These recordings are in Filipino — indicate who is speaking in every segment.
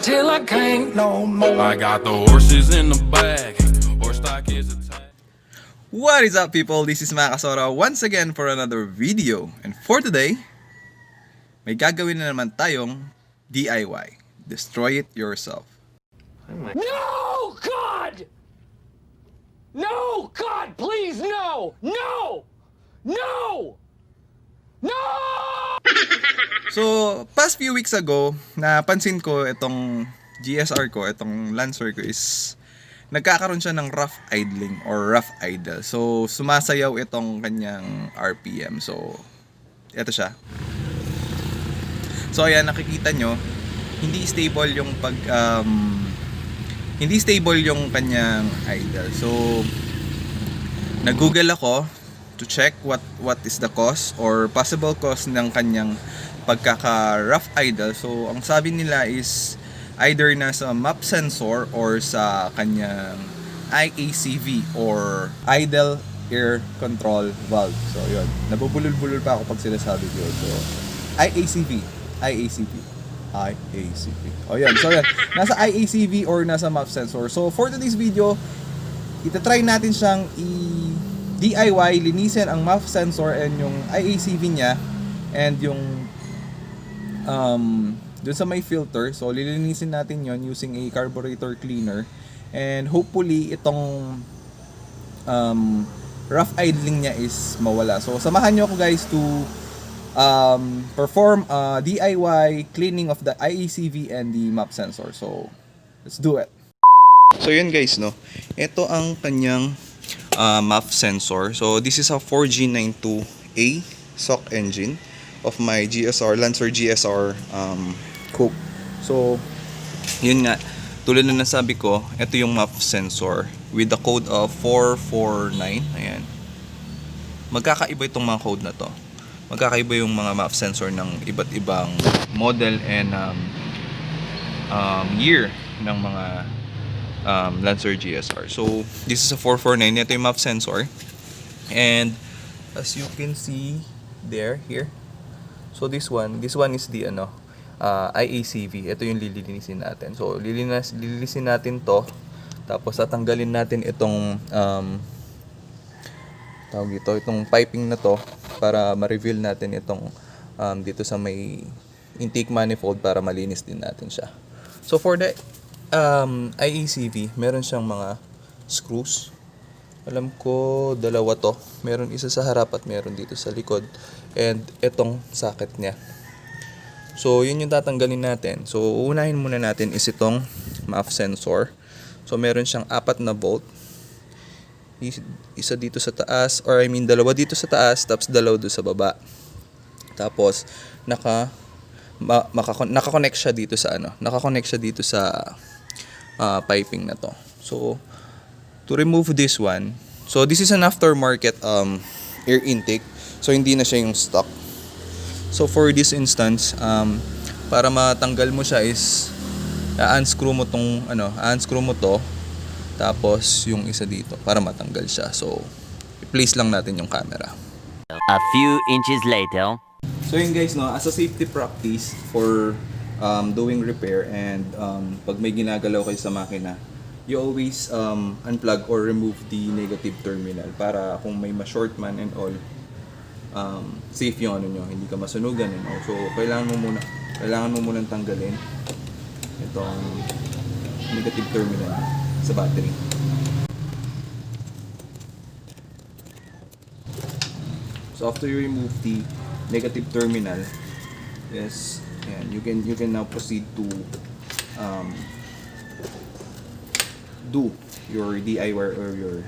Speaker 1: till I can't no more.
Speaker 2: I got the horses in the back. Horse stock is attached.
Speaker 3: What is up, people? This is Makasora once again for another video. And for today, may gagawin na naman tayong DIY. Destroy it yourself.
Speaker 1: No, God! No, God, please, no! No! No! No!
Speaker 3: So, past few weeks ago, napansin ko itong GSR ko, itong Lancer ko is nagkakaroon siya ng rough idling or rough idle. So, sumasayaw itong kanyang RPM. So, ito siya. So, ayan, nakikita nyo, hindi stable yung hindi stable yung kanyang idle. So, nag-google ako to check what is the cause or possible cause ng kanyang pagkaka-rough idle. So, ang sabi nila is either nasa map sensor or sa kanyang IACV or idle air control valve. So, yun. Nabubulol-bulol pa ako pag sinasabi ko. So, IACV. O, yun. So, yun. Nasa IACV or nasa map sensor. So, for today's video, itatry natin siyang DIY, linisin ang MAF sensor and yung IACV niya and yung dun sa may filter. So lilinisin natin yon using a carburetor cleaner and hopefully itong rough idling niya is mawala. So samahan nyo ako guys to perform a DIY cleaning of the IACV and the MAP sensor. So let's do it. So yun guys, no, ito ang kanyang MAF sensor. So this is a 4G92A SOC engine of my GSR Lancer GSR coupe. So yun nga, tulad na nasabi ko, ito yung MAF sensor with the code of 449. Ayan, magkakaiba itong mga code na to. Magkakaiba yung mga MAF sensor ng iba't ibang model and year ng mga Lancer GSR. So this is a 449. Ito yung MAF sensor, and as you can see here, so this one is the IACV. Ito yung lilinisin natin. So lilinisin natin to, tapos tatanggalin natin itong itong piping na to para ma-reveal natin itong dito sa may intake manifold para malinis din natin siya. So for the IACV, meron siyang mga screws. Alam ko dalawa to. Meron isa sa harap at meron dito sa likod. And itong socket niya. So yun yung tatanggalin natin. So uunahin muna natin is itong MAF sensor. So meron siyang 4 na bolt. Isa dito sa taas, or dalawa dito sa taas, tapos dalawa doon sa baba. Tapos naka-connect siya dito sa naka-connect siya dito sa piping na to. So to remove this one, so this is an aftermarket air intake. So hindi na siya yung stock. So for this instance, para matanggal mo siya is unscrew mo to, tapos yung isa dito para matanggal siya. So i-place lang natin yung camera.
Speaker 4: A few inches later.
Speaker 3: So yun guys, no, as a safety practice for doing repair and pag may ginagalaw kayo sa makina, you always unplug or remove the negative terminal para kung may ma-short man and all, safe yung nyo, hindi ka masunugan and all. So kailangan mo munang tanggalin itong negative terminal sa battery. So after you remove the negative terminal, yes, and you can now proceed to do your DIY or your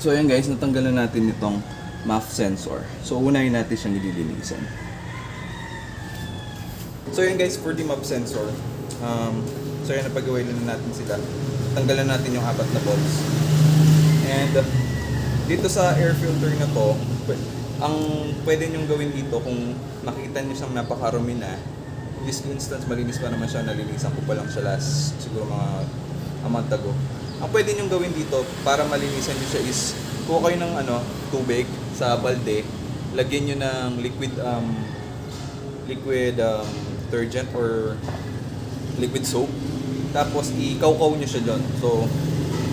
Speaker 3: So ayan guys, natanggal na natin itong MAF sensor. So unahin natin siyang ililinisan. So yun guys, for the map sensor, so yun, napagawain na natin sila. Tanggalan natin yung 4 na bolts. And dito sa air filter na to, ang pwede nyong gawin dito kung makita nyo siyang napakarumi na, in this instance, malinis pa naman siya, nalinisan ko pa lang siya last, siguro mga a month ago. Ang pwede nyong gawin dito para malinisan nyo siya is, kuha kayo ng tubig sa balde, lagyan nyo ng liquid detergent or liquid soap, tapos ikawkaw nyo siya doon. So,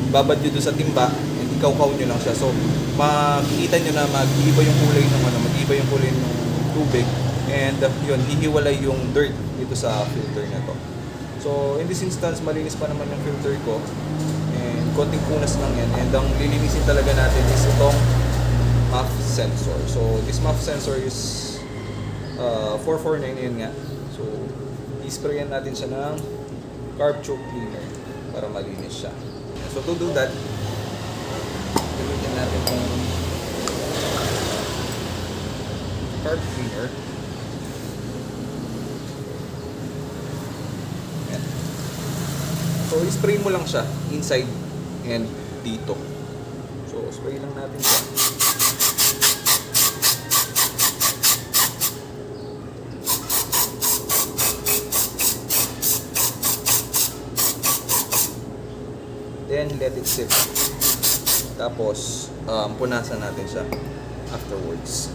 Speaker 3: babad nyo doon sa timba, and ikawkaw nyo lang siya. So, makikita nyo na mag-iiba yung kulay ng mag-iiba yung kulay ng tubig, and yun, hihiwalay yung dirt dito sa filter na to. So, in this instance, malinis pa naman yung filter ko, and konting punas lang yan, and ang lilinisin talaga natin is itong MAF sensor. So, this MAF sensor is 449 yun nga. So, i-sprayan natin siya ng carb choke cleaner para malinis siya. So, to do that, gamitin natin yung carb cleaner. Ayan. So, i-spray mo lang siya inside and dito. So, spray lang natin siya. Then, let it sit. Tapos, punasan natin siya afterwards.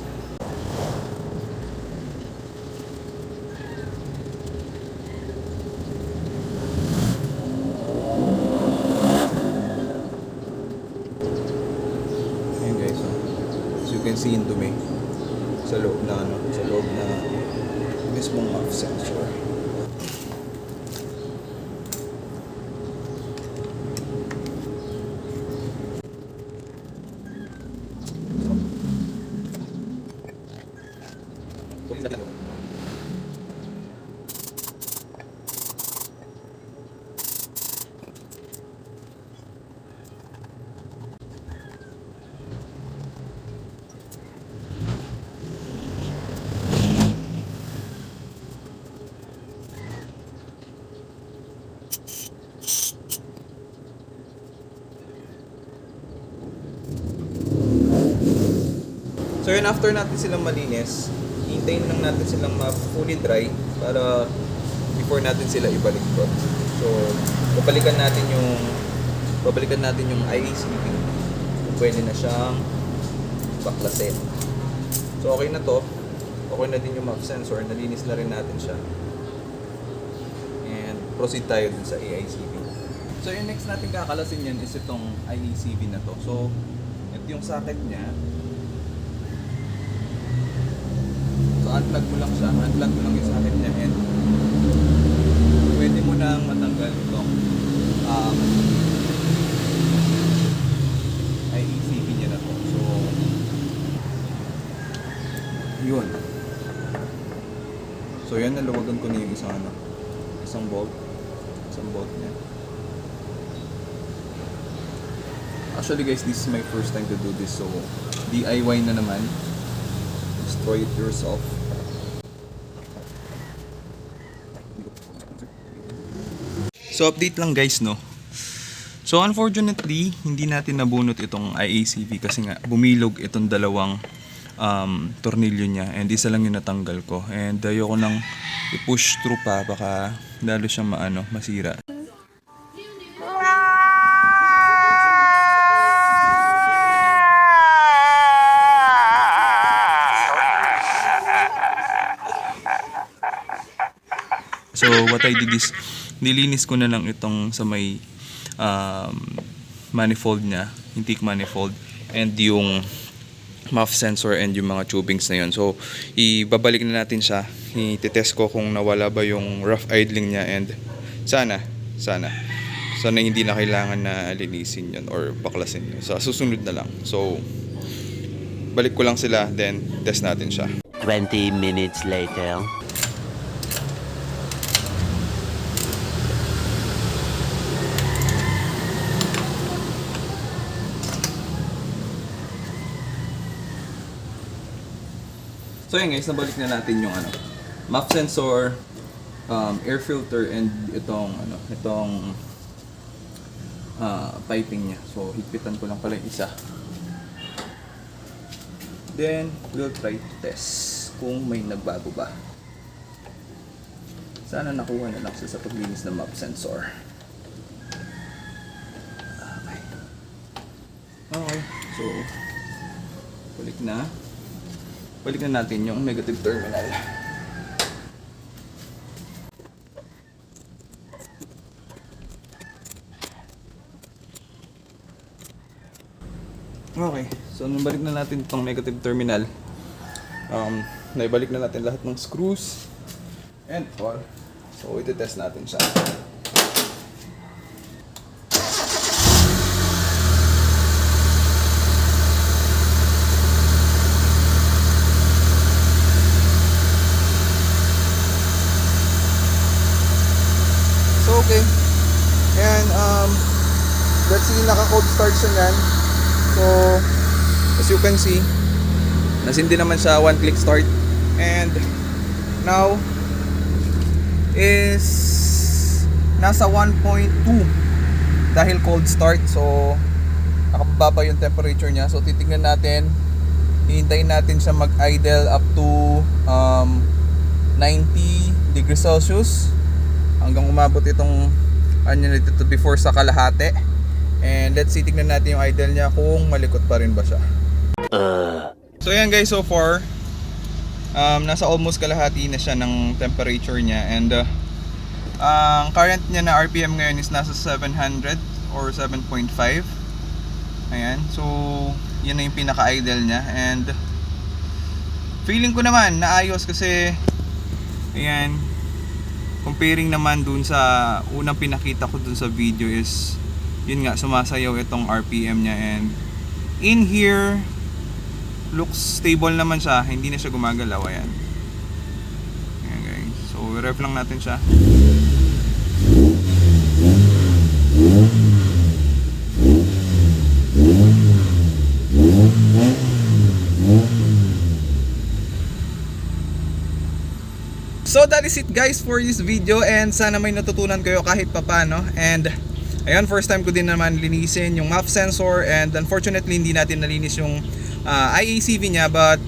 Speaker 3: Ayan guys, as you can see into me, sa loob na mismong MAF sensor. So yun, after natin silang malinis, hintayin lang natin silang fully dry para before natin sila ibalik doon. So, babalikan natin yung IACV. Pwede na siyang baklasin. So, okay na to. Okay na din yung MAF sensor. Nalinis na rin natin siya. And proceed tayo dun sa AICV. So, yung next natin kakalasin yan is itong IACV na to. So, ito yung socket niya. So, unplug mo lang siya. Unplug mo lang yung socket niya. And pwede mo nang matanggal itong IACV niya na to. So, yun. So, yan. Naluwagan ko na yung isang bolt. Isang bolt niya. Actually guys, this is my first time to do this. So, DIY na naman. Destroy it yourself. So update lang guys, no. So unfortunately, hindi natin nabunot itong IACV kasi nga bumilog itong dalawang tornilyo niya, and isa lang yung natanggal ko, and ayoko nang i-push through pa, baka lalo siyang masira. So what I did is, nilinis ko na lang itong sa may manifold niya, intake manifold, and yung MAF sensor and yung mga tubings na yun. So ibabalik na natin siya, i-test ko kung nawala ba yung rough idling niya, and sana hindi na kailangan na linisin yun or baklasin yun. So susunod na lang. So balik ko lang sila, then test natin siya.
Speaker 4: 20 minutes later.
Speaker 3: So yun guys, nabalik na natin yung MAF sensor, air filter and itong piping niya. So higpitan ko lang pala yung isa. Then we'll try to test kung may nagbago ba. Sana nakuha na lang siya sa paglinis ng map sensor. Okay, so balik na natin yung negative terminal. Okay, so nung balik na natin itong negative terminal, naibalik na natin lahat ng screws and all. So iti-test natin siya. So okay, and let's see, naka-cold start siya yan. So, as you can see, nasindi naman siya, one click start. And now is nasa 1.2 dahil cold start. So, nakababa pa yung temperature niya. So, titingnan natin, hihintayin natin siya mag-idle up to 90 degrees Celsius hanggang umabot itong nito before sa kalahati. And let's see, tignan natin yung idle niya kung malikot pa rin ba siya. So yan guys, so far nasa almost kalahati na siya ng temperature niya. And ang current niya na RPM ngayon is nasa 700 or 7.5. Ayan, so yan na yung pinaka-idle niya. And feeling ko naman naayos kasi ayan, comparing naman dun sa unang pinakita ko dun sa video is yun nga, sumasayaw itong RPM niya. And in here looks stable naman siya, hindi na siya gumagalaw. Ayan, ayan guys, so ref lang natin siya. So that is it guys for this video, and sana may natutunan kayo kahit papano. And ayan, first time ko din naman linisin yung MAF sensor, and unfortunately hindi natin nalinis yung IACV niya, but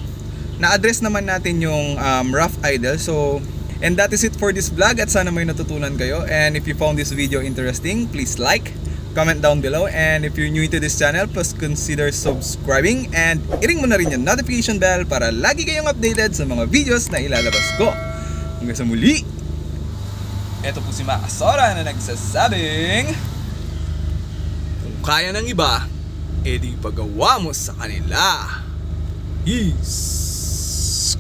Speaker 3: na-address naman natin yung rough idle. So, and that is it for this vlog, at sana may natutunan kayo. And if you found this video interesting, please like, comment down below, and if you're new to this channel, please consider subscribing and i-ring mo na rin yung notification bell para lagi kayong updated sa mga videos na ilalabas ko. Hanggang sa muli, eto po si Makasora na nagsasabing, kaya ng iba, edi pagawa mo sa kanila. Peace.